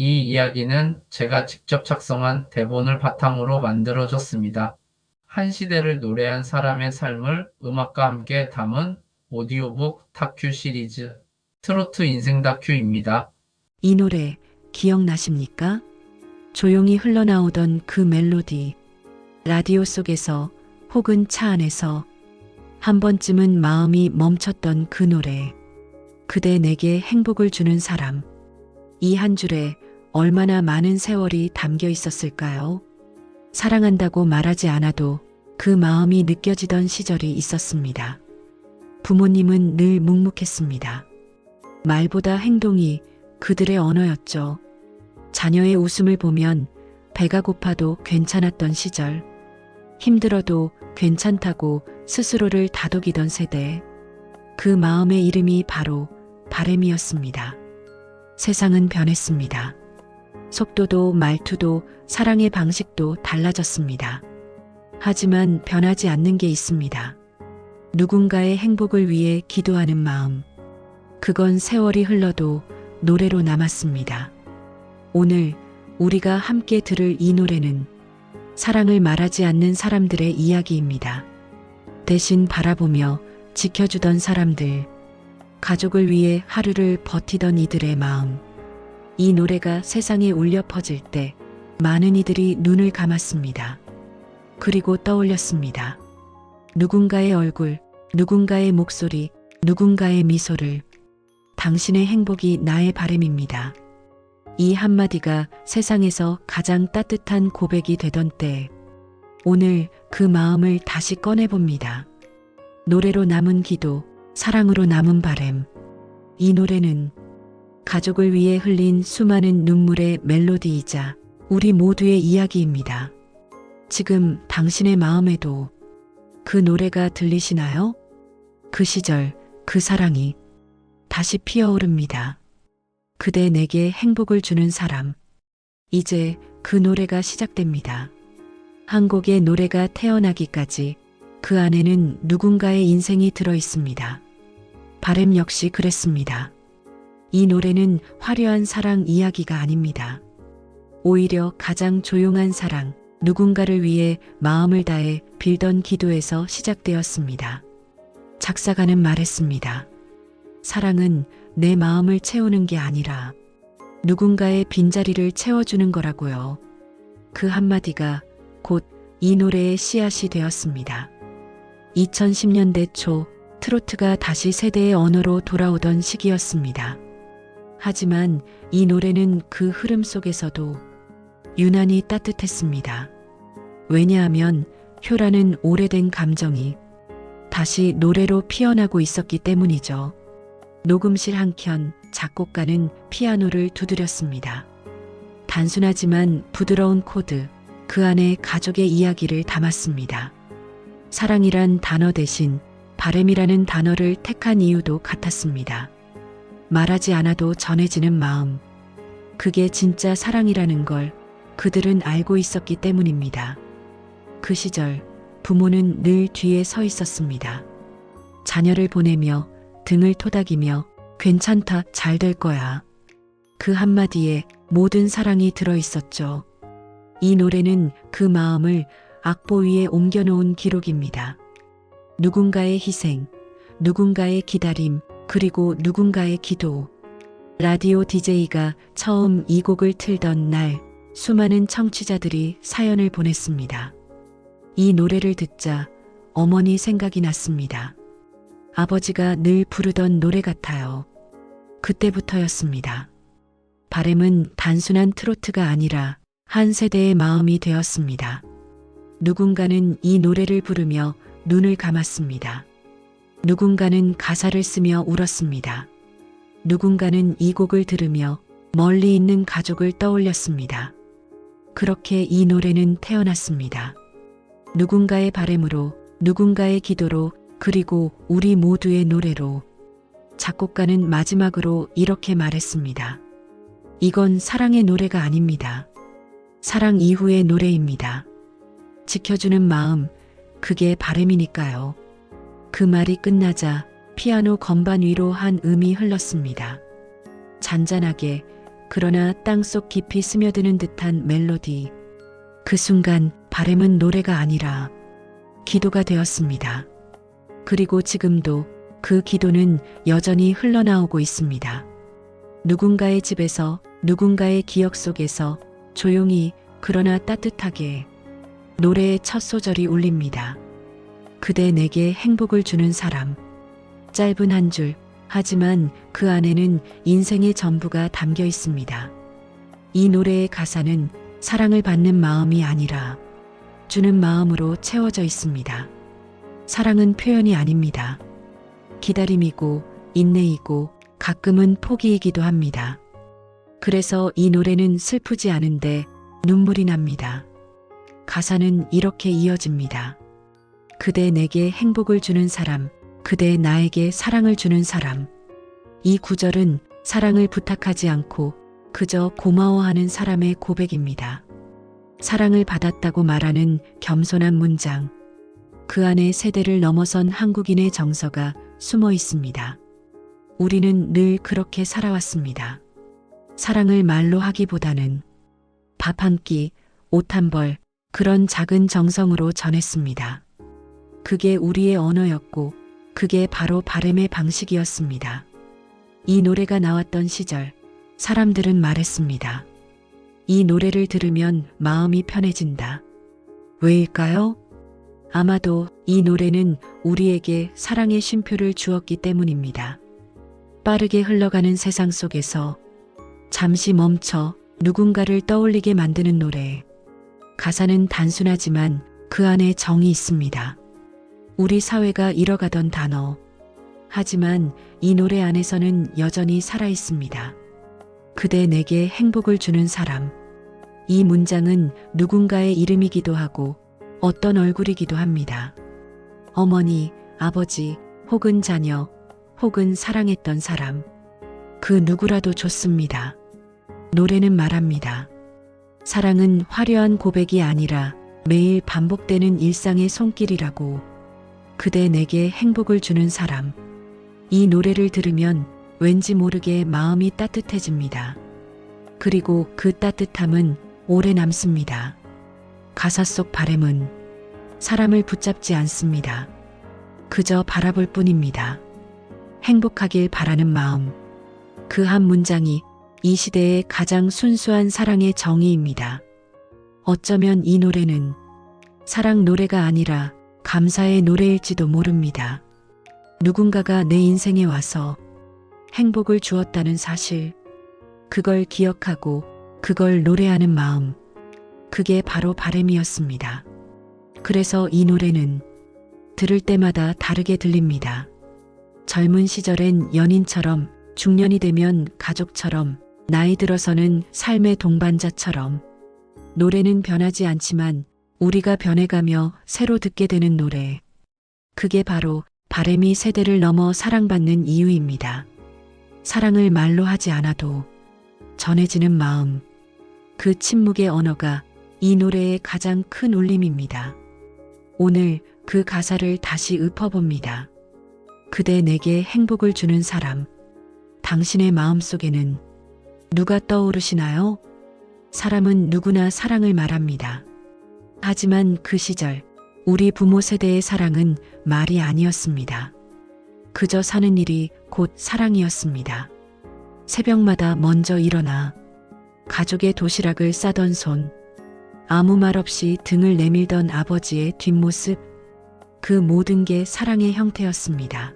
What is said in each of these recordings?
이 이야기는 제가 직접 작성한 대본을 바탕으로 만들어졌습니다. 한 시대를 노래한 사람의 삶을 음악과 함께 담은 오디오북 다큐 시리즈 트로트 인생 다큐입니다. 이 노래 기억나십니까? 조용히 흘러나오던 그 멜로디, 라디오 속에서 혹은 차 안에서 한 번쯤은 마음이 멈췄던 그 노래. 그대 내게 행복을 주는 사람. 이 한 줄에 얼마나 많은 세월이 담겨 있었을까요? 사랑한다고 말하지 않아도 그 마음이 느껴지던 시절이 있었습니다. 부모님은 늘 묵묵했습니다. 말보다 행동이 그들의 언어였죠. 자녀의 웃음을 보면 배가 고파도 괜찮았던 시절, 힘들어도 괜찮다고 스스로를 다독이던 세대, 그 마음의 이름이 바로 바램이었습니다. 세상은 변했습니다. 속도도 말투도 사랑의 방식도 달라졌습니다. 하지만 변하지 않는 게 있습니다. 누군가의 행복을 위해 기도하는 마음. 그건 세월이 흘러도 노래로 남았습니다. 오늘 우리가 함께 들을 이 노래는 사랑을 말하지 않는 사람들의 이야기입니다. 대신 바라보며 지켜주던 사람들, 가족을 위해 하루를 버티던 이들의 마음. 이 노래가 세상에 울려 퍼질 때 많은 이들이 눈을 감았습니다. 그리고 떠올렸습니다. 누군가의 얼굴, 누군가의 목소리, 누군가의 미소를. 당신의 행복이 나의 바람입니다. 이 한마디가 세상에서 가장 따뜻한 고백이 되던 때, 오늘 그 마음을 다시 꺼내봅니다. 노래로 남은 기도, 사랑으로 남은 바람. 이 노래는 가족을 위해 흘린 수많은 눈물의 멜로디이자 우리 모두의 이야기입니다. 지금 당신의 마음에도 그 노래가 들리시나요? 그 시절, 그 사랑이 다시 피어오릅니다. 그대 내게 행복을 주는 사람. 이제 그 노래가 시작됩니다. 한 곡의 노래가 태어나기까지 그 안에는 누군가의 인생이 들어 있습니다. 바램 역시 그랬습니다. 이 노래는 화려한 사랑 이야기가 아닙니다. 오히려 가장 조용한 사랑, 누군가를 위해 마음을 다해 빌던 기도에서 시작되었습니다. 작사가는 말했습니다. 사랑은 내 마음을 채우는 게 아니라 누군가의 빈자리를 채워주는 거라고요. 그 한마디가 곧 이 노래의 씨앗이 되었습니다. 2010년대 초 트로트가 다시 세대의 언어로 돌아오던 시기였습니다. 하지만 이 노래는 그 흐름 속에서도 유난히 따뜻했습니다. 왜냐하면 효라는 오래된 감정이 다시 노래로 피어나고 있었기 때문이죠. 녹음실 한켠 작곡가는 피아노를 두드렸습니다. 단순하지만 부드러운 코드, 그 안에 가족의 이야기를 담았습니다. 사랑이란 단어 대신 바램이라는 단어를 택한 이유도 같았습니다. 말하지 않아도 전해지는 마음. 그게 진짜 사랑이라는 걸 그들은 알고 있었기 때문입니다. 그 시절 부모는 늘 뒤에 서 있었습니다. 자녀를 보내며 등을 토닥이며 괜찮다, 잘 될 거야. 그 한마디에 모든 사랑이 들어 있었죠. 이 노래는 그 마음을 악보 위에 옮겨놓은 기록입니다. 누군가의 희생, 누군가의 기다림, 그리고 누군가의 기도. 라디오 DJ가 처음 이 곡을 틀던 날, 수많은 청취자들이 사연을 보냈습니다. 이 노래를 듣자 어머니 생각이 났습니다. 아버지가 늘 부르던 노래 같아요. 그때부터였습니다. 바램은 단순한 트로트가 아니라 한 세대의 마음이 되었습니다. 누군가는 이 노래를 부르며 눈을 감았습니다. 누군가는 가사를 쓰며 울었습니다. 누군가는 이 곡을 들으며 멀리 있는 가족을 떠올렸습니다. 그렇게 이 노래는 태어났습니다. 누군가의 바램으로, 누군가의 기도로, 그리고 우리 모두의 노래로. 작곡가는 마지막으로 이렇게 말했습니다. 이건 사랑의 노래가 아닙니다. 사랑 이후의 노래입니다. 지켜주는 마음, 그게 바램이니까요. 그 말이 끝나자 피아노 건반 위로 한 음이 흘렀습니다. 잔잔하게, 그러나 땅속 깊이 스며드는 듯한 멜로디. 그 순간 바램은 노래가 아니라 기도가 되었습니다. 그리고 지금도 그 기도는 여전히 흘러나오고 있습니다. 누군가의 집에서, 누군가의 기억 속에서 조용히 그러나 따뜻하게 노래의 첫 소절이 울립니다. 그대 내게 행복을 주는 사람. 짧은 한 줄, 하지만 그 안에는 인생의 전부가 담겨 있습니다. 이 노래의 가사는 사랑을 받는 마음이 아니라 주는 마음으로 채워져 있습니다. 사랑은 표현이 아닙니다. 기다림이고 인내이고 가끔은 포기이기도 합니다. 그래서 이 노래는 슬프지 않은데 눈물이 납니다. 가사는 이렇게 이어집니다. 그대 내게 행복을 주는 사람, 그대 나에게 사랑을 주는 사람. 이 구절은 사랑을 부탁하지 않고 그저 고마워하는 사람의 고백입니다. 사랑을 받았다고 말하는 겸손한 문장. 그 안에 세대를 넘어선 한국인의 정서가 숨어 있습니다. 우리는 늘 그렇게 살아왔습니다. 사랑을 말로 하기보다는 밥 한 끼, 옷 한 벌, 그런 작은 정성으로 전했습니다. 그게 우리의 언어였고 그게 바로 바램의 방식이었습니다. 이 노래가 나왔던 시절 사람들은 말했습니다. 이 노래를 들으면 마음이 편해진다. 왜일까요? 아마도 이 노래는 우리에게 사랑의 쉼표를 주었기 때문입니다. 빠르게 흘러가는 세상 속에서 잠시 멈춰 누군가를 떠올리게 만드는 노래. 가사는 단순하지만 그 안에 정이 있습니다. 우리 사회가 잃어가던 단어. 하지만 이 노래 안에서는 여전히 살아있습니다. 그대 내게 행복을 주는 사람. 이 문장은 누군가의 이름이기도 하고 어떤 얼굴이기도 합니다. 어머니, 아버지, 혹은 자녀, 혹은 사랑했던 사람. 그 누구라도 좋습니다. 노래는 말합니다. 사랑은 화려한 고백이 아니라 매일 반복되는 일상의 손길이라고. 그대 내게 행복을 주는 사람. 이 노래를 들으면 왠지 모르게 마음이 따뜻해집니다. 그리고 그 따뜻함은 오래 남습니다. 가사 속 바램은 사람을 붙잡지 않습니다. 그저 바라볼 뿐입니다. 행복하길 바라는 마음. 그 한 문장이 이 시대의 가장 순수한 사랑의 정의입니다. 어쩌면 이 노래는 사랑 노래가 아니라 감사의 노래일지도 모릅니다. 누군가가 내 인생에 와서 행복을 주었다는 사실, 그걸 기억하고 그걸 노래하는 마음, 그게 바로 바램이었습니다. 그래서 이 노래는 들을 때마다 다르게 들립니다. 젊은 시절엔 연인처럼, 중년이 되면 가족처럼, 나이 들어서는 삶의 동반자처럼. 노래는 변하지 않지만 우리가 변해가며 새로 듣게 되는 노래. 그게 바로 바램이 세대를 넘어 사랑받는 이유입니다. 사랑을 말로 하지 않아도 전해지는 마음. 그 침묵의 언어가 이 노래의 가장 큰 울림입니다. 오늘 그 가사를 다시 읊어봅니다. 그대 내게 행복을 주는 사람. 당신의 마음속에는 누가 떠오르시나요? 사람은 누구나 사랑을 말합니다. 하지만 그 시절 우리 부모 세대의 사랑은 말이 아니었습니다. 그저 사는 일이 곧 사랑이었습니다. 새벽마다 먼저 일어나 가족의 도시락을 싸던 손, 아무 말 없이 등을 내밀던 아버지의 뒷모습, 그 모든 게 사랑의 형태였습니다.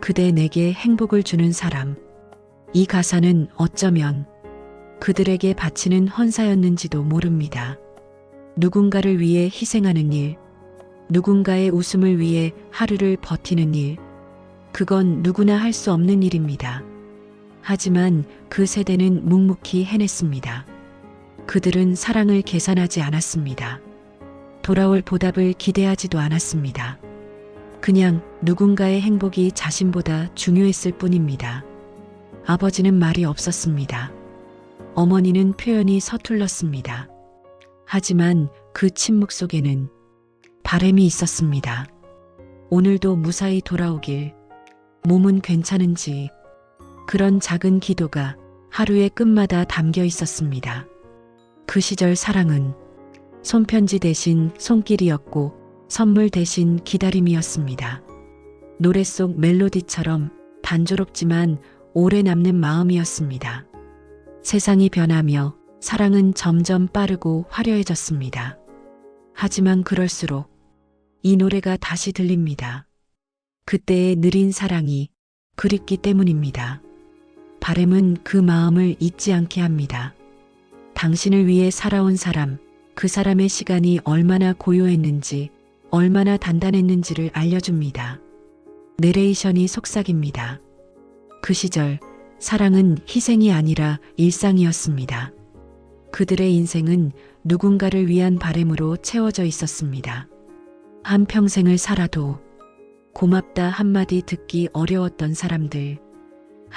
그대 내게 행복을 주는 사람. 이 가사는 어쩌면 그들에게 바치는 헌사였는지도 모릅니다. 누군가를 위해 희생하는 일, 누군가의 웃음을 위해 하루를 버티는 일, 그건 누구나 할 수 없는 일입니다. 하지만 그 세대는 묵묵히 해냈습니다. 그들은 사랑을 계산하지 않았습니다. 돌아올 보답을 기대하지도 않았습니다. 그냥 누군가의 행복이 자신보다 중요했을 뿐입니다. 아버지는 말이 없었습니다. 어머니는 표현이 서툴렀습니다. 하지만 그 침묵 속에는 바램이 있었습니다. 오늘도 무사히 돌아오길, 몸은 괜찮은지, 그런 작은 기도가 하루의 끝마다 담겨 있었습니다. 그 시절 사랑은 손편지 대신 손길이었고 선물 대신 기다림이었습니다. 노래 속 멜로디처럼 단조롭지만 오래 남는 마음이었습니다. 세상이 변하며 사랑은 점점 빠르고 화려해졌습니다. 하지만 그럴수록 이 노래가 다시 들립니다. 그때의 느린 사랑이 그립기 때문입니다. 바램은 그 마음을 잊지 않게 합니다. 당신을 위해 살아온 사람, 그 사람의 시간이 얼마나 고요했는지, 얼마나 단단했는지를 알려줍니다. 내레이션이 속삭입니다. 그 시절 사랑은 희생이 아니라 일상이었습니다. 그들의 인생은 누군가를 위한 바램으로 채워져 있었습니다. 한평생을 살아도 고맙다 한마디 듣기 어려웠던 사람들.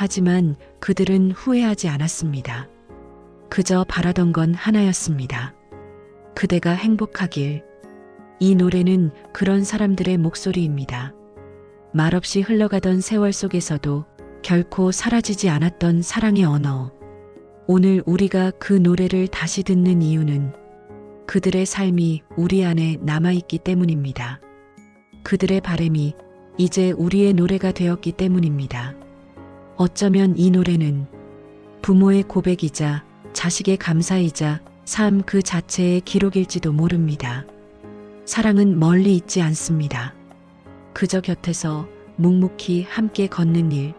하지만 그들은 후회하지 않았습니다. 그저 바라던 건 하나였습니다. 그대가 행복하길. 이 노래는 그런 사람들의 목소리입니다. 말없이 흘러가던 세월 속에서도 결코 사라지지 않았던 사랑의 언어. 오늘 우리가 그 노래를 다시 듣는 이유는 그들의 삶이 우리 안에 남아있기 때문입니다. 그들의 바램이 이제 우리의 노래가 되었기 때문입니다. 어쩌면 이 노래는 부모의 고백이자 자식의 감사이자 삶 그 자체의 기록일지도 모릅니다. 사랑은 멀리 있지 않습니다. 그저 곁에서 묵묵히 함께 걷는 일.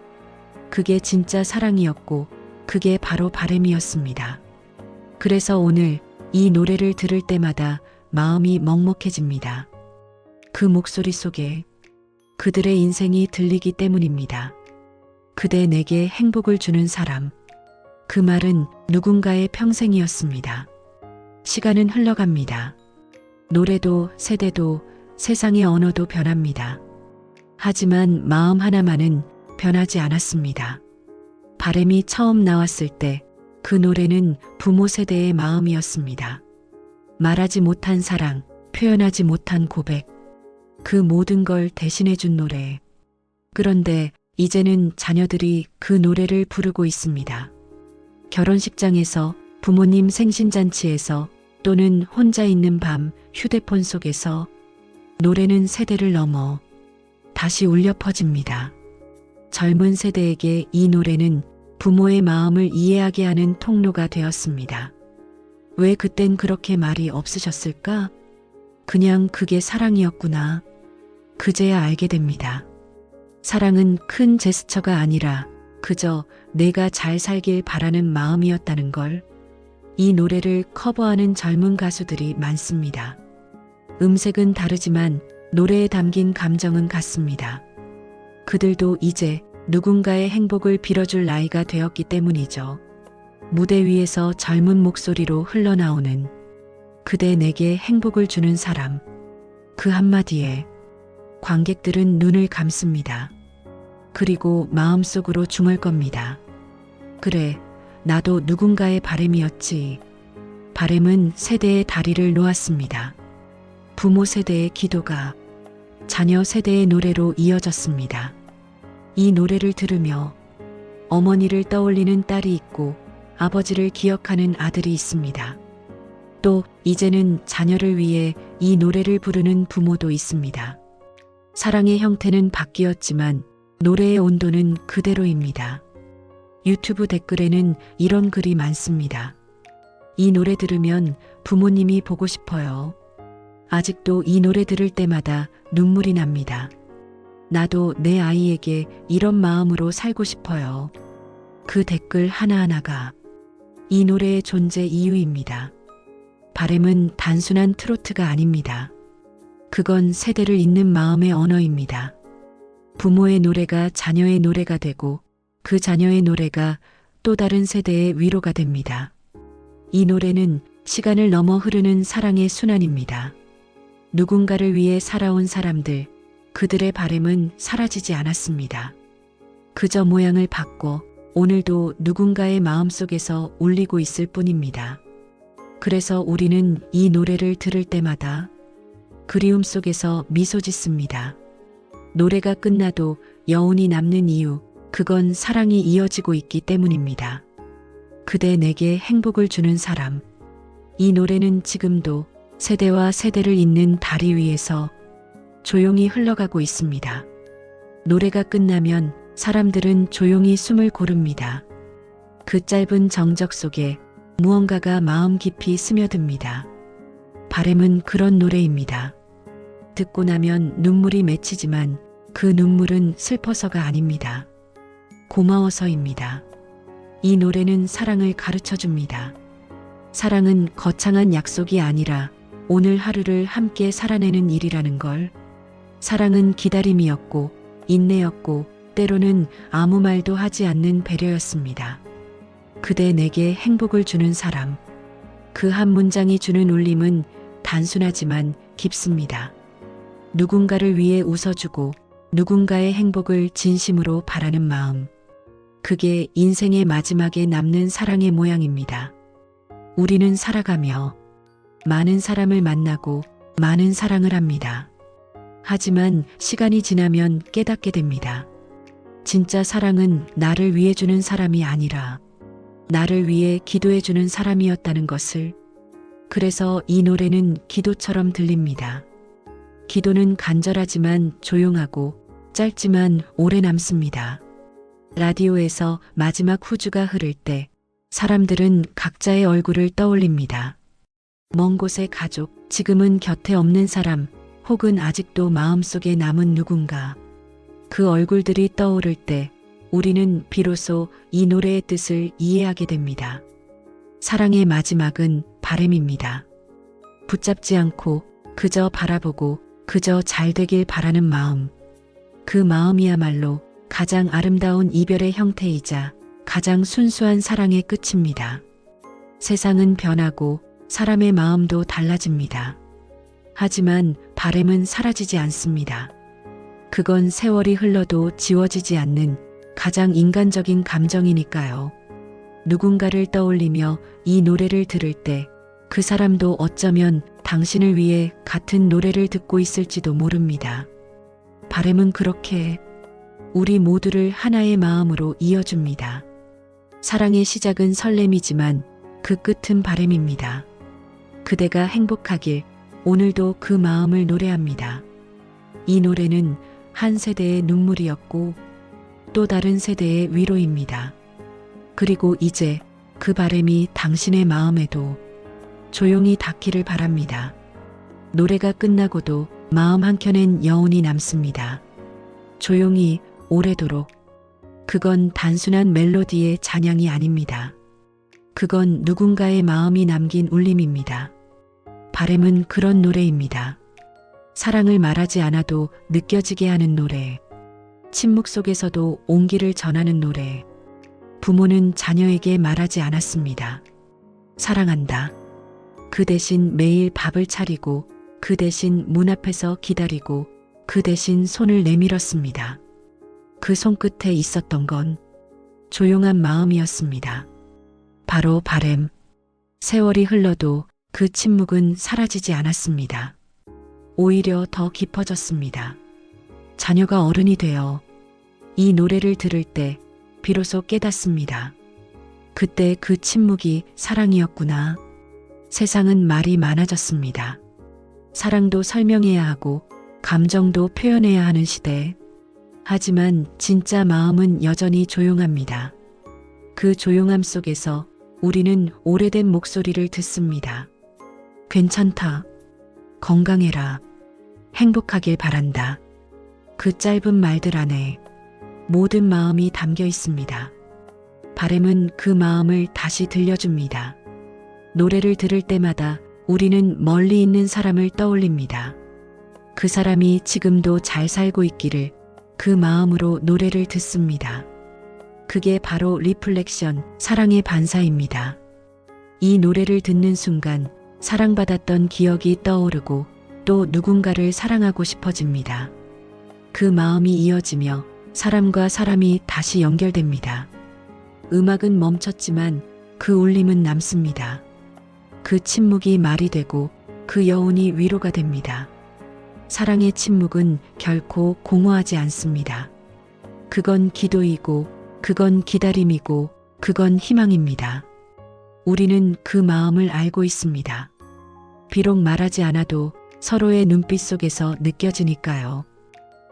그게 진짜 사랑이었고 그게 바로 바램이었습니다. 그래서 오늘 이 노래를 들을 때마다 마음이 먹먹해집니다. 그 목소리 속에 그들의 인생이 들리기 때문입니다. 그대 내게 행복을 주는 사람. 그 말은 누군가의 평생이었습니다. 시간은 흘러갑니다. 노래도 세대도 세상의 언어도 변합니다. 하지만 마음 하나만은 변하지 않았습니다. 바램이 처음 나왔을 때 그 노래는 부모 세대의 마음이었습니다. 말하지 못한 사랑, 표현하지 못한 고백. 그 모든 걸 대신해준 노래. 그런데 이제는 자녀들이 그 노래를 부르고 있습니다. 결혼식장에서, 부모님 생신잔치에서, 또는 혼자 있는 밤 휴대폰 속에서 노래는 세대를 넘어 다시 울려 퍼집니다. 젊은 세대에게 이 노래는 부모의 마음을 이해하게 하는 통로가 되었습니다. 왜 그땐 그렇게 말이 없으셨을까? 그냥 그게 사랑이었구나. 그제야 알게 됩니다. 사랑은 큰 제스처가 아니라 그저 내가 잘 살길 바라는 마음이었다는 걸. 이 노래를 커버하는 젊은 가수들이 많습니다. 음색은 다르지만 노래에 담긴 감정은 같습니다. 그들도 이제 누군가의 행복을 빌어줄 나이가 되었기 때문이죠. 무대 위에서 젊은 목소리로 흘러나오는 그대 내게 행복을 주는 사람. 그 한마디에 관객들은 눈을 감습니다. 그리고 마음속으로 중얼 겁니다. 그래, 나도 누군가의 바램이었지. 바램은 세대의 다리를 놓았습니다. 부모 세대의 기도가 자녀 세대의 노래로 이어졌습니다. 이 노래를 들으며 어머니를 떠올리는 딸이 있고 아버지를 기억하는 아들이 있습니다. 또 이제는 자녀를 위해 이 노래를 부르는 부모도 있습니다. 사랑의 형태는 바뀌었지만 노래의 온도는 그대로입니다. 유튜브 댓글에는 이런 글이 많습니다. 이 노래 들으면 부모님이 보고 싶어요. 아직도 이 노래 들을 때마다 눈물이 납니다. 나도 내 아이에게 이런 마음으로 살고 싶어요. 그 댓글 하나하나가 이 노래의 존재 이유입니다. 바램은 단순한 트로트가 아닙니다. 그건 세대를 잇는 마음의 언어입니다. 부모의 노래가 자녀의 노래가 되고 그 자녀의 노래가 또 다른 세대의 위로가 됩니다. 이 노래는 시간을 넘어 흐르는 사랑의 순환입니다. 누군가를 위해 살아온 사람들, 그들의 바램은 사라지지 않았습니다. 그저 모양을 바꿔 오늘도 누군가의 마음속에서 울리고 있을 뿐입니다. 그래서 우리는 이 노래를 들을 때마다 그리움 속에서 미소 짓습니다. 노래가 끝나도 여운이 남는 이유, 그건 사랑이 이어지고 있기 때문입니다. 그대 내게 행복을 주는 사람. 이 노래는 지금도 세대와 세대를 잇는 다리 위에서 조용히 흘러가고 있습니다. 노래가 끝나면 사람들은 조용히 숨을 고릅니다. 그 짧은 정적 속에 무언가가 마음 깊이 스며듭니다. 바램은 그런 노래입니다. 듣고 나면 눈물이 맺히지만 그 눈물은 슬퍼서가 아닙니다. 고마워서입니다. 이 노래는 사랑을 가르쳐 줍니다. 사랑은 거창한 약속이 아니라 오늘 하루를 함께 살아내는 일이라는 걸. 사랑은 기다림이었고 인내였고 때로는 아무 말도 하지 않는 배려였습니다. 그대 내게 행복을 주는 사람. 그 한 문장이 주는 울림은 단순하지만 깊습니다. 누군가를 위해 웃어주고 누군가의 행복을 진심으로 바라는 마음. 그게 인생의 마지막에 남는 사랑의 모양입니다. 우리는 살아가며 많은 사람을 만나고 많은 사랑을 합니다. 하지만 시간이 지나면 깨닫게 됩니다. 진짜 사랑은 나를 위해 주는 사람이 아니라 나를 위해 기도해 주는 사람이었다는 것을. 그래서 이 노래는 기도처럼 들립니다. 기도는 간절하지만 조용하고 짧지만 오래 남습니다. 라디오에서 마지막 후주가 흐를 때 사람들은 각자의 얼굴을 떠올립니다. 먼 곳의 가족, 지금은 곁에 없는 사람, 혹은 아직도 마음속에 남은 누군가. 그 얼굴들이 떠오를 때 우리는 비로소 이 노래의 뜻을 이해하게 됩니다. 사랑의 마지막은 바램입니다. 붙잡지 않고 그저 바라보고 그저 잘 되길 바라는 마음. 그 마음이야말로 가장 아름다운 이별의 형태이자 가장 순수한 사랑의 끝입니다. 세상은 변하고 사람의 마음도 달라집니다. 하지만 바램은 사라지지 않습니다. 그건 세월이 흘러도 지워지지 않는 가장 인간적인 감정이니까요. 누군가를 떠올리며 이 노래를 들을 때 그 사람도 어쩌면 당신을 위해 같은 노래를 듣고 있을지도 모릅니다. 바램은 그렇게 우리 모두를 하나의 마음으로 이어줍니다. 사랑의 시작은 설렘이지만 그 끝은 바램입니다. 그대가 행복하길 오늘도 그 마음을 노래합니다. 이 노래는 한 세대의 눈물이었고 또 다른 세대의 위로입니다. 그리고 이제 그 바램이 당신의 마음에도 조용히 닿기를 바랍니다. 노래가 끝나고도 마음 한켠엔 여운이 남습니다. 조용히 오래도록. 그건 단순한 멜로디의 잔향이 아닙니다. 그건 누군가의 마음이 남긴 울림입니다. 바램은 그런 노래입니다. 사랑을 말하지 않아도 느껴지게 하는 노래. 침묵 속에서도 온기를 전하는 노래. 부모는 자녀에게 말하지 않았습니다. 사랑한다. 그 대신 매일 밥을 차리고 그 대신 문 앞에서 기다리고 그 대신 손을 내밀었습니다. 그 손끝에 있었던 건 조용한 마음이었습니다. 바로 바램. 세월이 흘러도 그 침묵은 사라지지 않았습니다. 오히려 더 깊어졌습니다. 자녀가 어른이 되어 이 노래를 들을 때 비로소 깨닫습니다. 그때 그 침묵이 사랑이었구나. 세상은 말이 많아졌습니다. 사랑도 설명해야 하고 감정도 표현해야 하는 시대. 하지만 진짜 마음은 여전히 조용합니다. 그 조용함 속에서 우리는 오래된 목소리를 듣습니다. 괜찮다. 건강해라. 행복하길 바란다. 그 짧은 말들 안에 모든 마음이 담겨 있습니다. 바램은 그 마음을 다시 들려줍니다. 노래를 들을 때마다 우리는 멀리 있는 사람을 떠올립니다. 그 사람이 지금도 잘 살고 있기를 그 마음으로 노래를 듣습니다. 그게 바로 리플렉션, 사랑의 반사입니다. 이 노래를 듣는 순간 사랑받았던 기억이 떠오르고 또 누군가를 사랑하고 싶어집니다. 그 마음이 이어지며 사람과 사람이 다시 연결됩니다. 음악은 멈췄지만 그 울림은 남습니다. 그 침묵이 말이 되고 그 여운이 위로가 됩니다. 사랑의 침묵은 결코 공허하지 않습니다. 그건 기도이고, 그건 기다림이고, 그건 희망입니다. 우리는 그 마음을 알고 있습니다. 비록 말하지 않아도 서로의 눈빛 속에서 느껴지니까요.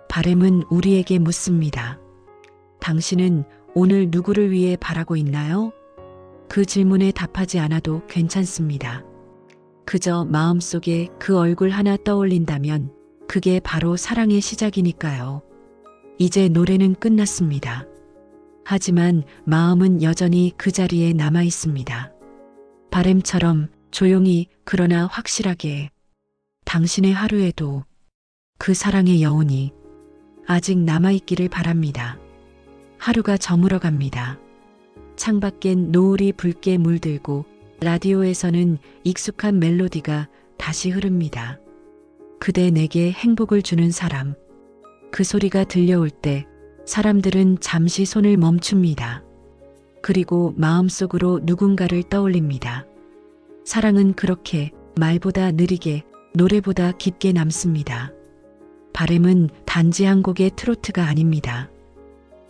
바램은 우리에게 묻습니다. 당신은 오늘 누구를 위해 바라고 있나요? 그 질문에 답하지 않아도 괜찮습니다. 그저 마음속에 그 얼굴 하나 떠올린다면 그게 바로 사랑의 시작이니까요. 이제 노래는 끝났습니다. 하지만 마음은 여전히 그 자리에 남아 있습니다. 바램처럼 조용히 그러나 확실하게 당신의 하루에도 그 사랑의 여운이 아직 남아있기를 바랍니다. 하루가 저물어 갑니다. 창밖엔 노을이 붉게 물들고 라디오에서는 익숙한 멜로디가 다시 흐릅니다. 그대 내게 행복을 주는 사람. 그 소리가 들려올 때 사람들은 잠시 손을 멈춥니다. 그리고 마음속으로 누군가를 떠올립니다. 사랑은 그렇게 말보다 느리게 노래보다 깊게 남습니다. 바램은 단지 한 곡의 트로트가 아닙니다.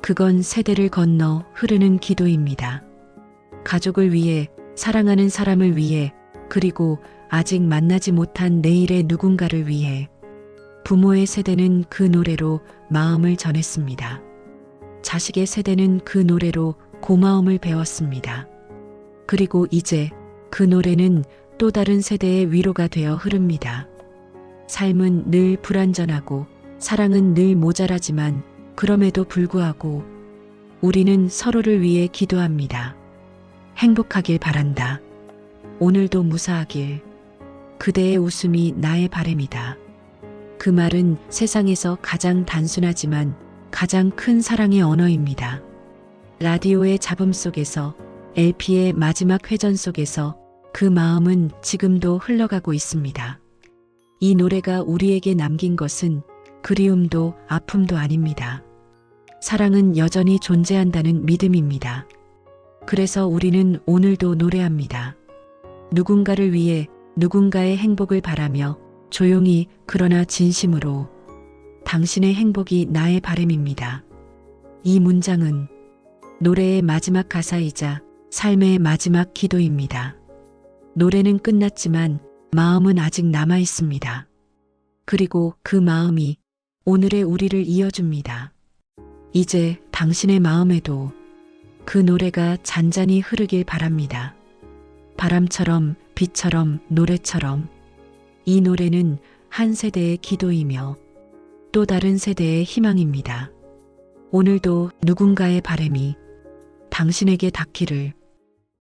그건 세대를 건너 흐르는 기도입니다. 가족을 위해, 사랑하는 사람을 위해, 그리고 아직 만나지 못한 내일의 누군가를 위해 부모의 세대는 그 노래로 마음을 전했습니다. 자식의 세대는 그 노래로 고마움을 배웠습니다. 그리고 이제 그 노래는 또 다른 세대의 위로가 되어 흐릅니다. 삶은 늘 불완전하고 사랑은 늘 모자라지만 그럼에도 불구하고 우리는 서로를 위해 기도합니다. 행복하길 바란다. 오늘도 무사하길. 그대의 웃음이 나의 바램이다. 그 말은 세상에서 가장 단순하지만 가장 큰 사랑의 언어입니다. 라디오의 잡음 속에서, LP의 마지막 회전 속에서 그 마음은 지금도 흘러가고 있습니다. 이 노래가 우리에게 남긴 것은 그리움도 아픔도 아닙니다. 사랑은 여전히 존재한다는 믿음입니다. 그래서 우리는 오늘도 노래합니다. 누군가를 위해 누군가의 행복을 바라며 조용히 그러나 진심으로 당신의 행복이 나의 바램입니다. 이 문장은 노래의 마지막 가사이자 삶의 마지막 기도입니다. 노래는 끝났지만 마음은 아직 남아 있습니다. 그리고 그 마음이 오늘의 우리를 이어줍니다. 이제 당신의 마음에도 그 노래가 잔잔히 흐르길 바랍니다. 바람처럼, 빛처럼, 노래처럼 이 노래는 한 세대의 기도이며 또 다른 세대의 희망입니다. 오늘도 누군가의 바램이 당신에게 닿기를